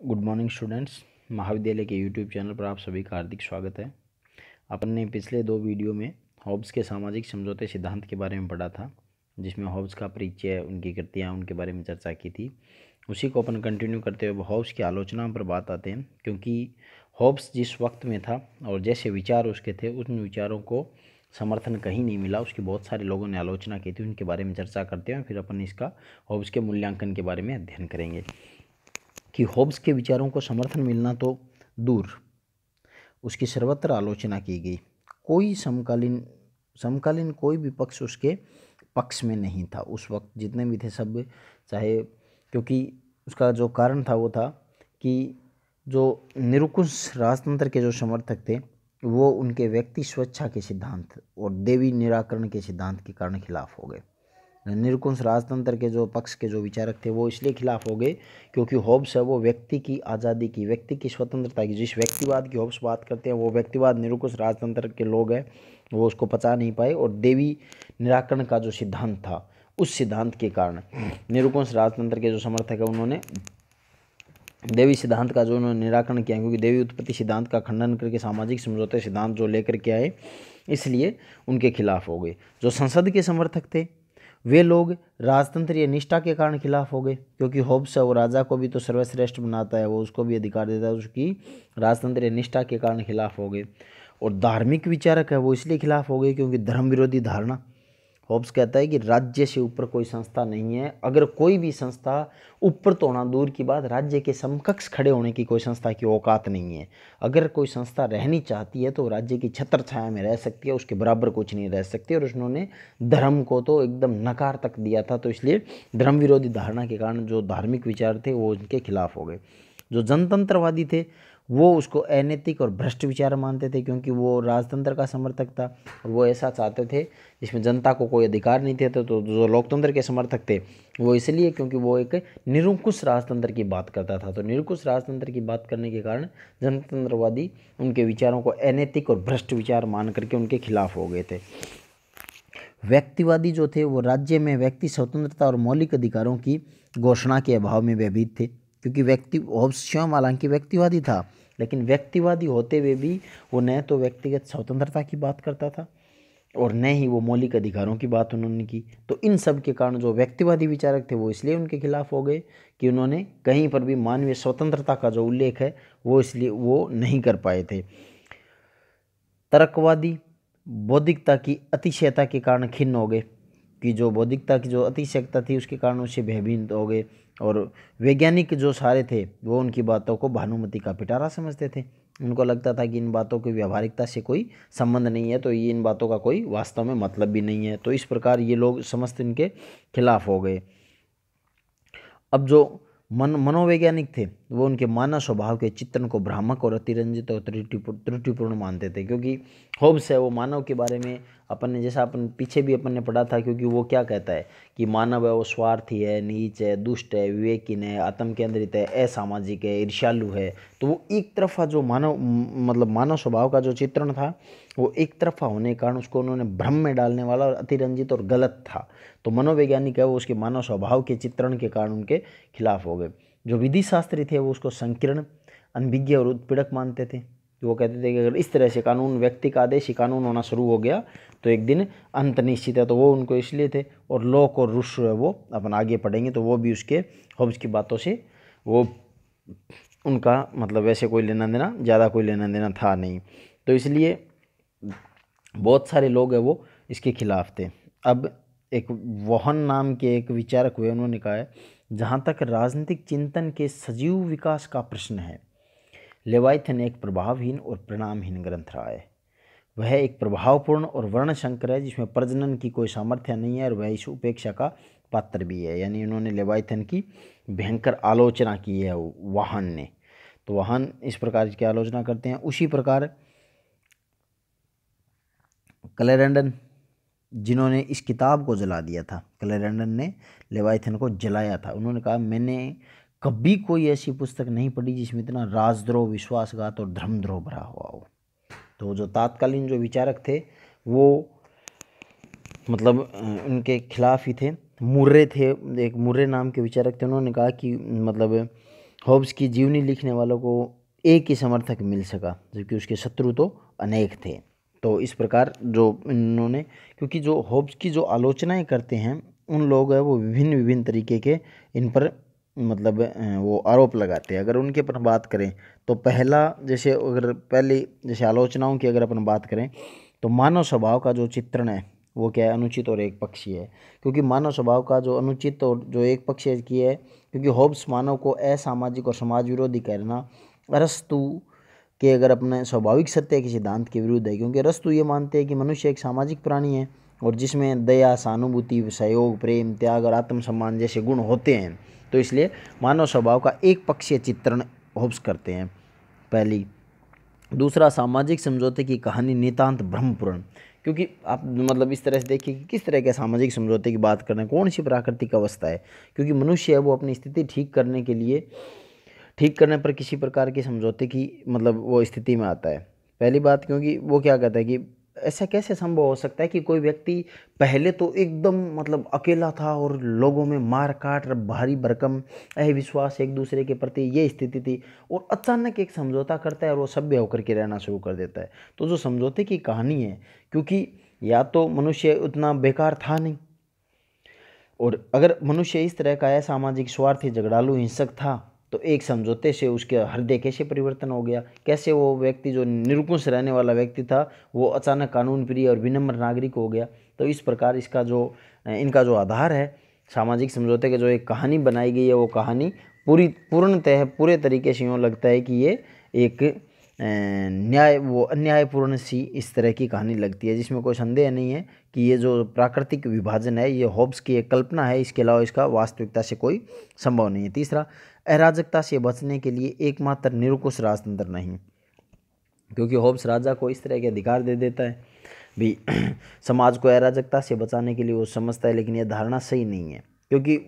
Good morning students. महाविद्यालय के YouTube channel पर आप सभी का हार्दिक स्वागत है। अपन ने पिछले दो वीडियो में हॉब्स के सामाजिक समझौते सिद्धांत के बारे में पढ़ा था, जिसमें हॉब्स का परिचय, उनकी कृतियाँ, उनके बारे में चर्चा की थी। उसी को अपन कंटिन्यू करते हुए हॉब्स की आलोचना पर बात आते हैं, क्योंकि हॉब्स जिस वक्त में था और जैसे विचार उसके थे, उन विचारों को समर्थन कहीं नहीं मिला। उसकी बहुत सारे लोगों ने आलोचना की थी। उनके बारे में चर्चा करते हैं, फिर अपन इसका हॉब्स के मूल्यांकन के बारे में अध्ययन करेंगे कि हॉब्स के विचारों को समर्थन मिलना तो दूर, उसकी सर्वत्र आलोचना की गई। कोई समकालीन कोई भी पक्ष उसके पक्ष में नहीं था उस वक्त। जितने भी थे सब, चाहे, क्योंकि उसका जो कारण था वो था कि जो निरंकुश राजतंत्र के जो समर्थक थे वो उनके व्यक्ति स्वेच्छा के सिद्धांत और देवी निराकरण के सिद्धांत के कारण खिलाफ हो गए। निरंकुश राजतंत्र के जो पक्ष के जो विचारक थे वो इसलिए खिलाफ हो गए क्योंकि हॉब्स है वो व्यक्ति की आज़ादी की, व्यक्ति की स्वतंत्रता की, जिस व्यक्तिवाद की हॉब्स बात करते हैं वो व्यक्तिवाद निरंकुश राजतंत्र के लोग हैं, वो उसको पचा नहीं पाए। और देवी निराकरण का जो सिद्धांत था, उस सिद्धांत के कारण निरंकुश राजतंत्र के जो समर्थक है उन्होंने देवी सिद्धांत का जो उन्होंने निराकरण किया, क्योंकि देवी उत्पत्ति सिद्धांत का खंडन करके सामाजिक समझौते सिद्धांत जो लेकर के आए, इसलिए उनके खिलाफ हो गए। जो संसद के समर्थक थे वे लोग राजतंत्रीय निष्ठा के कारण खिलाफ हो गए, क्योंकि हॉब्स है वो राजा को भी तो सर्वश्रेष्ठ बनाता है, वो उसको भी अधिकार देता है, उसकी राजतंत्रीय निष्ठा के कारण खिलाफ हो गए। और धार्मिक विचारक है वो इसलिए खिलाफ हो गए क्योंकि धर्म विरोधी धारणा। हॉब्स कहता है कि राज्य से ऊपर कोई संस्था नहीं है। अगर कोई भी संस्था, ऊपर तो होना दूर की बात, राज्य के समकक्ष खड़े होने की कोई संस्था की औकात नहीं है। अगर कोई संस्था रहनी चाहती है तो राज्य की छत्र छाया में रह सकती है, उसके बराबर कुछ नहीं रह सकती। और उन्होंने धर्म को तो एकदम नकार तक दिया था। तो इसलिए धर्म विरोधी धारणा के कारण जो धार्मिक विचार थे वो उनके खिलाफ हो गए। जो जनतंत्रवादी थे वो उसको अनैतिक और भ्रष्ट विचार मानते थे, क्योंकि वो राजतंत्र का समर्थक था और वो ऐसा चाहते थे जिसमें जनता को कोई अधिकार नहीं थे। तो जो लोकतंत्र के समर्थक थे वो इसलिए क्योंकि वो एक निरंकुश राजतंत्र की बात करता था। तो निरंकुश राजतंत्र की बात करने के कारण जनतंत्रवादी उनके विचारों को अनैतिक और भ्रष्ट विचार मान करके उनके खिलाफ हो गए थे। व्यक्तिवादी जो थे वो राज्य में व्यक्ति स्वतंत्रता और मौलिक अधिकारों की घोषणा के अभाव में भयभीत थे, क्योंकि व्यक्ति हॉब्स स्वयं हालांकि व्यक्तिवादी था, लेकिन व्यक्तिवादी होते हुए भी वो न तो व्यक्तिगत स्वतंत्रता की बात करता था और न ही वो मौलिक अधिकारों की बात उन्होंने की। तो इन सब के कारण जो व्यक्तिवादी विचारक थे वो इसलिए उनके खिलाफ हो गए कि उन्होंने कहीं पर भी मानवीय स्वतंत्रता का जो उल्लेख है वो इसलिए वो नहीं कर पाए थे। तर्कवादी बौद्धिकता की अतिशयता के कारण खिन्न हो गए, कि जो बौद्धिकता की जो अतिशयता थी उसके कारण उससे भयभीत हो गए। और वैज्ञानिक जो सारे थे वो उनकी बातों को भानुमति का पिटारा समझते थे। उनको लगता था कि इन बातों की व्यावहारिकता से कोई संबंध नहीं है, तो ये इन बातों का कोई वास्तव में मतलब भी नहीं है। तो इस प्रकार ये लोग समस्त इनके खिलाफ हो गए। अब जो मनोवैज्ञानिक थे वो उनके मानव स्वभाव के चित्रण को भ्रामक और अतिरंजित और त्रुटिपूर्ण मानते थे, क्योंकि होब्स है वो मानव के बारे में अपन ने, जैसा अपन पीछे भी अपन ने पढ़ा था, क्योंकि वो क्या कहता है कि मानव है वो स्वार्थी है, नीच है, दुष्ट है, विवेकहीन है, आत्म केंद्रित है, असामाजिक है, ईर्ष्यालु है। तो वो एक तरफा जो मानव स्वभाव का जो चित्रण था वो एक तरफा होने के कारण उसको उन्होंने भ्रम में डालने वाला और अतिरंजित और गलत था। तो मनोवैज्ञानिक है वो उसके मानव स्वभाव के चित्रण के कारण उनके खिलाफ हो गए। जो विधि शास्त्री थे वो उसको संकीर्ण, अनभिज्ञ और उत्पीड़क मानते थे। वो कहते थे कि अगर इस तरह से कानून, व्यक्ति का आदेश ही कानून होना शुरू हो गया तो एक दिन अंत निश्चित है। तो वो उनको इसलिए थे। और लोक और रुष्य है वो अपन आगे पढ़ेंगे तो वो भी उसके हॉब्स की बातों से वो उनका मतलब वैसे कोई लेना देना, ज़्यादा कोई लेना देना था नहीं। तो इसलिए बहुत सारे लोग हैं वो इसके खिलाफ थे। अब एक वोहन नाम के एक विचारक हुए, उन्होंने कहा है, जहाँ तक राजनीतिक चिंतन के सजीव विकास का प्रश्न है, लेवाइथन एक प्रभावहीन और परिणामहीन ग्रंथ रहा है। वह एक प्रभावपूर्ण और वर्णशंकर है जिसमें प्रजनन की कोई सामर्थ्य नहीं है और वह इस उपेक्षा का पात्र भी है। यानी इन्होंने लेवाइथन की भयंकर आलोचना की है वाहन ने। तो वाहन इस प्रकार की आलोचना करते हैं। उसी प्रकार क्लेरेंडन, जिन्होंने इस किताब को जला दिया था, क्लेरेंडन ने लेवाइथन को जलाया था। उन्होंने कहा मैंने कभी कोई ऐसी पुस्तक नहीं पढ़ी जिसमें इतना राजद्रोह, विश्वासघात और धर्मद्रोह भरा हुआ हो। तो जो तात्कालीन जो विचारक थे वो मतलब उनके खिलाफ ही थे। मुर्रे थे, एक मुर्रे नाम के विचारक थे। उन्होंने कहा कि मतलब हॉब्स की जीवनी लिखने वालों को एक ही समर्थक मिल सका, जबकि उसके शत्रु तो अनेक थे। तो इस प्रकार जो इन्होंने, क्योंकि जो हॉब्स की जो आलोचनाएं करते हैं उन लोग है वो विभिन्न विभिन्न तरीके के इन पर मतलब वो आरोप लगाते हैं। अगर उनके पर बात करें तो पहला, जैसे अगर पहले जैसे आलोचनाओं की अगर अपन बात करें तो मानव स्वभाव का जो चित्रण है वो क्या है, अनुचित और एक पक्षीय है। क्योंकि मानव स्वभाव का जो अनुचित और जो एक पक्षीय की है, क्योंकि हॉब्स मानव को असामाजिक और समाज विरोधी कहना अरस्तु के अगर अपने स्वाभाविक सत्य के सिद्धांत के विरुद्ध है। क्योंकि अरस्तु ये मानते हैं कि मनुष्य एक सामाजिक प्राणी है और जिसमें दया, सहानुभूति, सहयोग, प्रेम, त्याग और आत्मसम्मान जैसे गुण होते हैं। तो इसलिए मानव स्वभाव का एक पक्षीय चित्रण हॉब्स करते हैं, पहली। दूसरा, सामाजिक समझौते की कहानी नितांत भ्रमपूर्ण। क्योंकि आप मतलब इस तरह से देखिए कि किस तरह के सामाजिक समझौते की बात कर रहे हैं, कौन सी प्राकृतिक अवस्था है। क्योंकि मनुष्य है वो अपनी स्थिति ठीक करने के लिए, ठीक करने पर किसी प्रकार के समझौते की मतलब वो स्थिति में आता है। पहली बात, क्योंकि वो क्या कहता है कि ऐसा कैसे संभव हो सकता है कि कोई व्यक्ति पहले तो एकदम मतलब अकेला था और लोगों में मार काट, भारी भरकम अविश्वास एक दूसरे के प्रति ये स्थिति थी, और अचानक एक समझौता करता है और वो सभ्य होकर के रहना शुरू कर देता है। तो जो समझौते की कहानी है, क्योंकि या तो मनुष्य उतना बेकार था नहीं, और अगर मनुष्य इस तरह का असामाजिक, स्वार्थी, झगड़ालू, हिंसक था तो एक समझौते से उसके हृदय कैसे परिवर्तन हो गया, कैसे वो व्यक्ति जो निरंकुश रहने वाला व्यक्ति था वो अचानक कानून प्रिय और विनम्र नागरिक हो गया। तो इस प्रकार इसका जो इनका जो आधार है सामाजिक समझौते के, जो एक कहानी बनाई गई है वो कहानी पूर्णतः पूरे तरीके से यूँ लगता है कि ये एक अन्यायपूर्ण सी इस तरह की कहानी लगती है, जिसमें कोई संदेह नहीं है कि ये जो प्राकृतिक विभाजन है ये हॉब्स की एक कल्पना है, इसके अलावा इसका वास्तविकता से कोई संभव नहीं है। तीसरा, अराजकता से बचने के लिए एकमात्र निरंकुश राजतंत्र नहीं। क्योंकि हॉब्स राजा को इस तरह के अधिकार दे देता है भी समाज को अराजकता से बचाने के लिए वो समझता है, लेकिन यह धारणा सही नहीं है। क्योंकि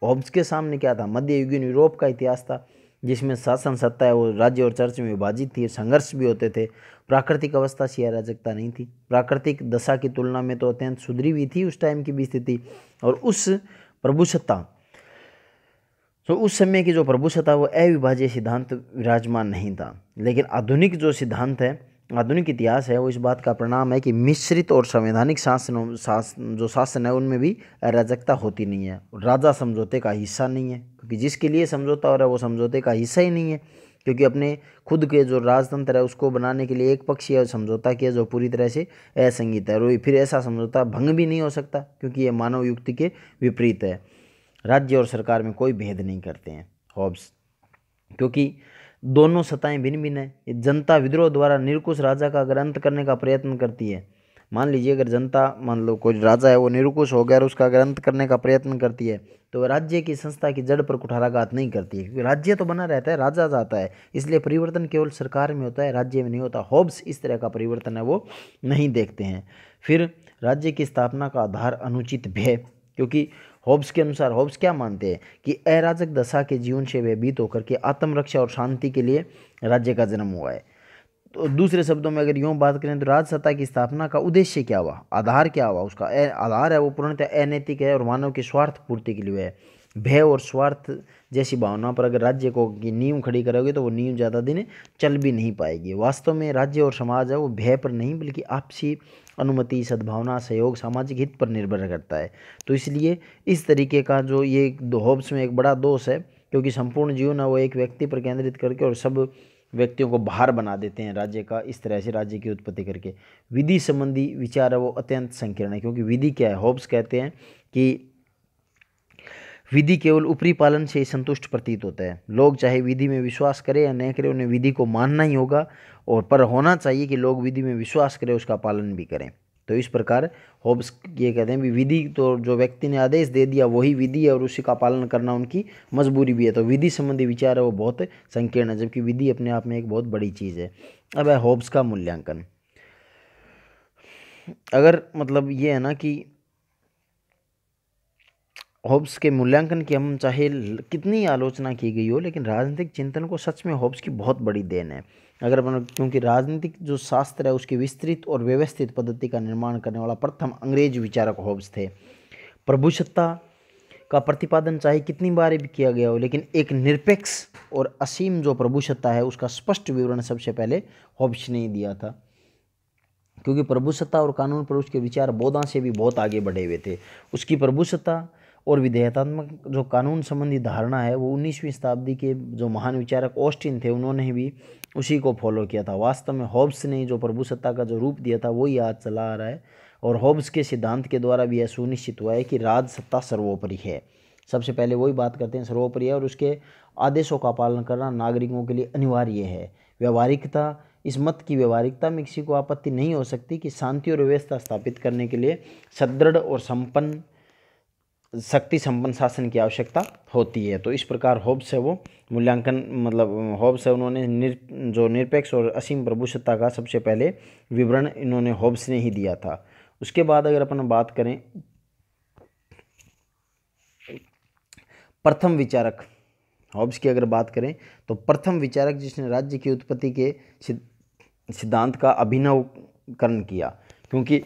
हॉब्स के सामने क्या था, मध्ययुगीन यूरोप का इतिहास था जिसमें शासन सत्ता है वो राज्य और चर्च में विभाजित थी, संघर्ष भी होते थे। प्राकृतिक अवस्था से अराजकता नहीं थी, प्राकृतिक दशा की तुलना में तो अत्यंत सुधरी हुई थी उस टाइम की भी स्थिति। और उस प्रभुसत्ता, तो उस समय की जो प्रभुसत्ता वो अविभाज्य सिद्धांत विराजमान नहीं था। लेकिन आधुनिक जो सिद्धांत है, आधुनिक इतिहास है, वो इस बात का परिणाम है कि मिश्रित और संवैधानिक जो शासन है उनमें भी अराजकता होती नहीं है। राजा समझौते का हिस्सा नहीं है, क्योंकि जिसके लिए समझौता हो रहा है वो समझौते का हिस्सा ही नहीं है। क्योंकि अपने खुद के जो राजतंत्र है उसको बनाने के लिए एक पक्षीय समझौता किया जो पूरी तरह से असंगत है, और फिर ऐसा समझौता भंग भी नहीं हो सकता क्योंकि ये मानव युक्ति के विपरीत है। राज्य और सरकार में कोई भेद नहीं करते हैं हॉब्स, क्योंकि दोनों सत्ताएं भिन्न भिन्न है। जनता विद्रोह द्वारा निरंकुश राजा का अगर अंत करने का प्रयत्न करती है, मान लीजिए अगर जनता, मान लो कोई राजा है वो निरंकुश हो गया और उसका अगर अंत करने का प्रयत्न करती है, तो राज्य की संस्था की जड़ पर कुठाराघात नहीं करती है, क्योंकि राज्य तो बना रहता है, राजा जाता है। इसलिए परिवर्तन केवल सरकार में होता है, राज्य में नहीं होता। हॉब्स इस तरह का परिवर्तन है वो नहीं देखते हैं। फिर राज्य की स्थापना का आधार अनुचित भय, क्योंकि हॉब्स के अनुसार हॉब्स क्या मानते हैं कि अराजक दशा के जीवन से भयभीत होकर के आत्मरक्षा और शांति के लिए राज्य का जन्म हुआ है। तो दूसरे शब्दों में अगर यूँ बात करें तो राजसत्ता की स्थापना का उद्देश्य क्या हुआ, आधार क्या हुआ, उसका आधार है वो पूर्णतः अनैतिक है और मानव की स्वार्थ पूर्ति के लिए है। भय और स्वार्थ जैसी भावना पर अगर राज्य को की नींव खड़ी करोगे तो वो नींव ज़्यादा दिन चल भी नहीं पाएगी। वास्तव में राज्य और समाज है वो भय पर नहीं बल्कि आपसी अनुमति, सद्भावना, सहयोग, सामाजिक हित पर निर्भर करता है। तो इसलिए इस तरीके का जो ये हॉब्स में एक बड़ा दोष है, क्योंकि संपूर्ण जीवन है वो एक व्यक्ति पर केंद्रित करके और सब व्यक्तियों को बाहर बना देते हैं राज्य का, इस तरह से राज्य की उत्पत्ति करके। विधि संबंधी विचार है वो अत्यंत संकीर्ण है, क्योंकि विधि क्या है, हॉब्स कहते हैं कि विधि केवल ऊपरी पालन से ही संतुष्ट प्रतीत होता है। लोग चाहे विधि में विश्वास करें या नहीं करें, उन्हें विधि को मानना ही होगा, और पर होना चाहिए कि लोग विधि में विश्वास करें, उसका पालन भी करें। तो इस प्रकार हॉब्स ये कहते हैं भी विधि तो जो व्यक्ति ने आदेश दे दिया वही विधि है और उसी का पालन करना उनकी मजबूरी भी है। तो विधि संबंधी विचार है वो बहुत संकीर्ण है, जबकि विधि अपने आप में एक बहुत बड़ी चीज़ है। अब है हॉब्स का मूल्यांकन। अगर मतलब ये है ना कि हॉब्स के मूल्यांकन की हम चाहे कितनी आलोचना की गई हो, लेकिन राजनीतिक चिंतन को सच में हॉब्स की बहुत बड़ी देन है। अगर अपन, क्योंकि राजनीतिक जो शास्त्र है उसकी विस्तृत और व्यवस्थित पद्धति का निर्माण करने वाला प्रथम अंग्रेज विचारक हॉब्स थे। प्रभुसत्ता का प्रतिपादन चाहे कितनी बार भी किया गया हो, लेकिन एक निरपेक्ष और असीम जो प्रभुसत्ता है उसका स्पष्ट विवरण सबसे पहले हॉब्स ने ही दिया था। क्योंकि प्रभुसत्ता और कानून पर उसके विचार बौद्धां से भी बहुत आगे बढ़े हुए थे। उसकी प्रभुसत्ता और विधेयतात्मक जो कानून संबंधी धारणा है वो 19वीं शताब्दी के जो महान विचारक ऑस्टिन थे उन्होंने भी उसी को फॉलो किया था। वास्तव में हॉब्स ने जो प्रभुसत्ता का जो रूप दिया था वही आज चला आ रहा है, और हॉब्स के सिद्धांत के द्वारा भी यह सुनिश्चित हुआ है कि राजसत्ता सर्वोपरि है। सबसे पहले वही बात करते हैं सर्वोपरि है, और उसके आदेशों का पालन करना नागरिकों के लिए अनिवार्य है। व्यवहारिकता, इस मत की व्यवहारिकता में किसी को आपत्ति नहीं हो सकती कि शांति और व्यवस्था स्थापित करने के लिए सुदृढ़ और शक्ति संपन्न शासन की आवश्यकता होती है। तो इस प्रकार हॉब्स है वो मूल्यांकन, मतलब हॉब्स है उन्होंने जो निरपेक्ष और असीम प्रभुसत्ता का सबसे पहले विवरण इन्होंने हॉब्स ने ही दिया था। उसके बाद अगर अपन बात करें प्रथम विचारक हॉब्स की अगर बात करें तो प्रथम विचारक जिसने राज्य की उत्पत्ति के सिद्धांत का अभिनवकरण किया, क्योंकि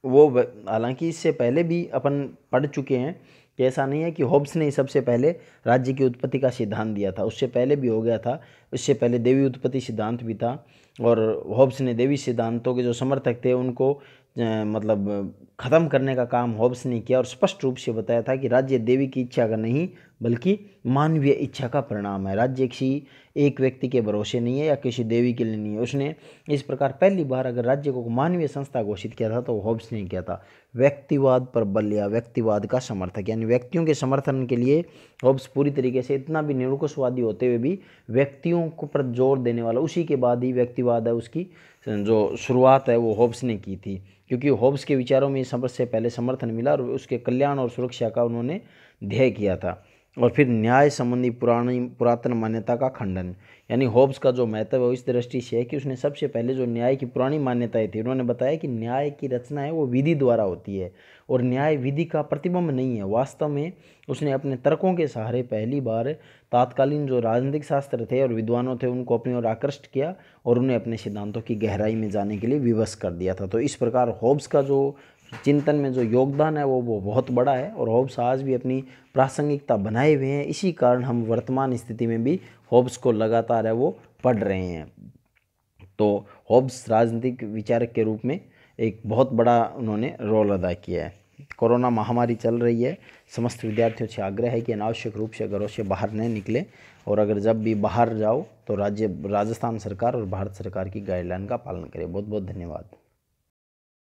वो हालांकि इससे पहले भी अपन पढ़ चुके हैं कि ऐसा नहीं है कि हॉब्स ने सबसे पहले राज्य की उत्पत्ति का सिद्धांत दिया था, उससे पहले भी हो गया था। उससे पहले देवी उत्पत्ति सिद्धांत भी था, और हॉब्स ने देवी सिद्धांतों के जो समर्थक थे उनको मतलब ख़त्म करने का काम हॉब्स ने किया, और स्पष्ट रूप से बताया था कि राज्य देवी की इच्छा का नहीं बल्कि मानवीय इच्छा का परिणाम है। राज्य किसी एक व्यक्ति के भरोसे नहीं है या किसी देवी के लिए नहीं है। उसने इस प्रकार पहली बार अगर राज्य को मानवीय संस्था घोषित किया था तो हॉब्स ने किया था। व्यक्तिवाद पर बल या व्यक्तिवाद का समर्थक, यानी व्यक्तियों के समर्थन के लिए हॉब्स पूरी तरीके से इतना भी निरंकुशवादी होते हुए भी व्यक्तियों को पर जोर देने वाला, उसी के बाद ही व्यक्तिवाद है उसकी जो शुरुआत है वो हॉब्स ने की थी। क्योंकि हॉब्स के विचारों में सबसे पहले समर्थन मिला और उसके कल्याण और सुरक्षा का उन्होंने ध्येय किया था। और फिर न्याय संबंधी पुरातन मान्यता का खंडन, यानी हॉब्स का जो महत्व है वो इस दृष्टि से है कि उसने सबसे पहले जो न्याय की पुरानी मान्यताएं थी, उन्होंने बताया कि न्याय की रचना है वो विधि द्वारा होती है और न्याय विधि का प्रतिबिंब नहीं है। वास्तव में उसने अपने तर्कों के सहारे पहली बार तात्कालीन जो राजनीतिक शास्त्र थे और विद्वानों थे उनको अपनी ओर आकृष्ट किया और उन्हें अपने सिद्धांतों की गहराई में जाने के लिए विवश कर दिया था। तो इस प्रकार हॉब्स का जो चिंतन में जो योगदान है वो बहुत बड़ा है, और हॉब्स आज भी अपनी प्रासंगिकता बनाए हुए हैं। इसी कारण हम वर्तमान स्थिति में भी हॉब्स को लगातार है वो पढ़ रहे हैं। तो हॉब्स राजनीतिक विचारक के रूप में एक बहुत बड़ा उन्होंने रोल अदा किया है। कोरोना महामारी चल रही है, समस्त विद्यार्थियों से आग्रह है कि अनावश्यक रूप से घरों से बाहर न निकले, और अगर जब भी बाहर जाओ तो राजस्थान सरकार और भारत सरकार की गाइडलाइन का पालन करें। बहुत बहुत धन्यवाद।